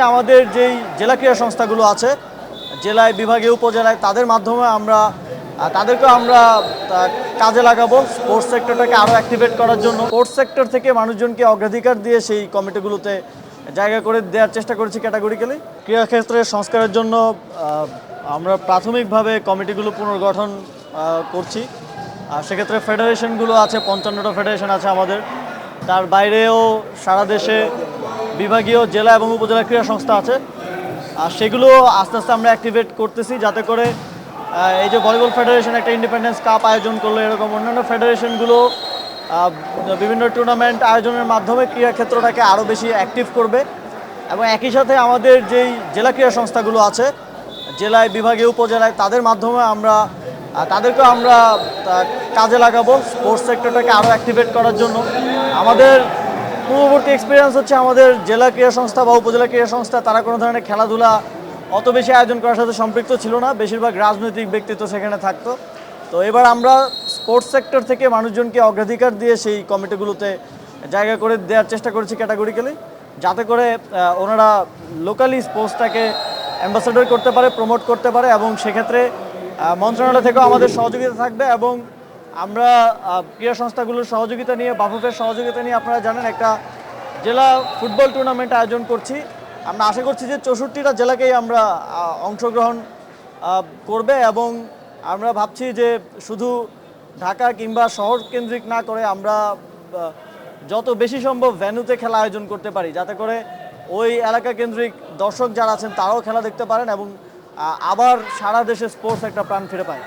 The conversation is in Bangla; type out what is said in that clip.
আমাদের যেই জেলা ক্রীড়া সংস্থাগুলো আছে, জেলায়, বিভাগীয়, উপজেলায়, তাদের মাধ্যমে তাদেরকে আমরা কাজে লাগাবো স্পোর্টস সেক্টরটাকে আরও অ্যাক্টিভেট করার জন্য। স্পোর্টস সেক্টর থেকে মানুষজনকে অগ্রাধিকার দিয়ে সেই কমিটিগুলোতে জায়গা করে দেওয়ার চেষ্টা করেছি ক্যাটাগরিক্যালি। ক্রীড়াক্ষেত্রের সংস্কারের জন্য আমরা প্রাথমিকভাবে কমিটিগুলো পুনর্গঠন করছি। সেক্ষেত্রে ফেডারেশনগুলো আছে, 55টা ফেডারেশন আছে আমাদের। তার বাইরেও সারা দেশে বিভাগীয়, জেলা এবং উপজেলা ক্রীড়া সংস্থা আছে। আর সেগুলো আস্তে আস্তে আমরা অ্যাক্টিভেট করতেছি, যাতে করে এই যে ভলিবল ফেডারেশন একটা ইন্ডিপেন্ডেন্স কাপ আয়োজন করলো, এরকম অন্যান্য ফেডারেশনগুলো বিভিন্ন টুর্নামেন্ট আয়োজনের মাধ্যমে ক্রীড়া ক্ষেত্রটাকে আরও বেশি অ্যাক্টিভ করবে। এবং একই সাথে আমাদের যেই জেলা ক্রীড়া সংস্থাগুলো আছে, জেলায়, বিভাগীয়, উপজেলায়, তাদের মাধ্যমে তাদেরকে আমরা কাজে লাগাবো স্পোর্টস সেক্টরটাকে আরও অ্যাক্টিভেট করার জন্য। আমাদের পূর্ববর্তী এক্সপিরিয়েন্স হচ্ছে, আমাদের জেলা ক্রীড়া সংস্থা বা উপজেলা ক্রীড়া সংস্থা তারা কোনো ধরনের খেলাধুলা অত বেশি আয়োজন করার সাথে সম্পৃক্ত ছিল না, বেশিরভাগ রাজনৈতিক ব্যক্তিত্ব সেখানে থাকতো। তো এবার আমরা স্পোর্টস সেক্টর থেকে মানুষজনকে অগ্রাধিকার দিয়ে সেই কমিটিগুলোতে জায়গা করে দেওয়ার চেষ্টা করেছি ক্যাটাগরিক্যালি, যাতে করে ওনারা লোকালি স্পোর্টসটাকে অ্যাম্বাসেডর করতে পারে, প্রমোট করতে পারে। এবং সেক্ষেত্রে মন্ত্রণালয় থেকেও আমাদের সহযোগিতা থাকবে। এবং আমরা ক্রীড়া সংস্থাগুলোর সহযোগিতা নিয়ে, বাফুফের সহযোগিতা নিয়ে, আপনারা জানেন একটা জেলা ফুটবল টুর্নামেন্ট আয়োজন করছি। আমরা আশা করছি যে 64টা জেলাকেই আমরা অংশগ্রহণ করবে। এবং আমরা ভাবছি যে শুধু ঢাকা কিংবা শহর কেন্দ্রিক না করে আমরা যত বেশি সম্ভব ভেন্যুতে খেলা আয়োজন করতে পারি, যাতে করে ওই এলাকা কেন্দ্রিক দর্শক যারা আছেন তারাও খেলা দেখতে পারেন এবং আবার সারা দেশে স্পোর্টস একটা প্রাণ ফিরে পায়।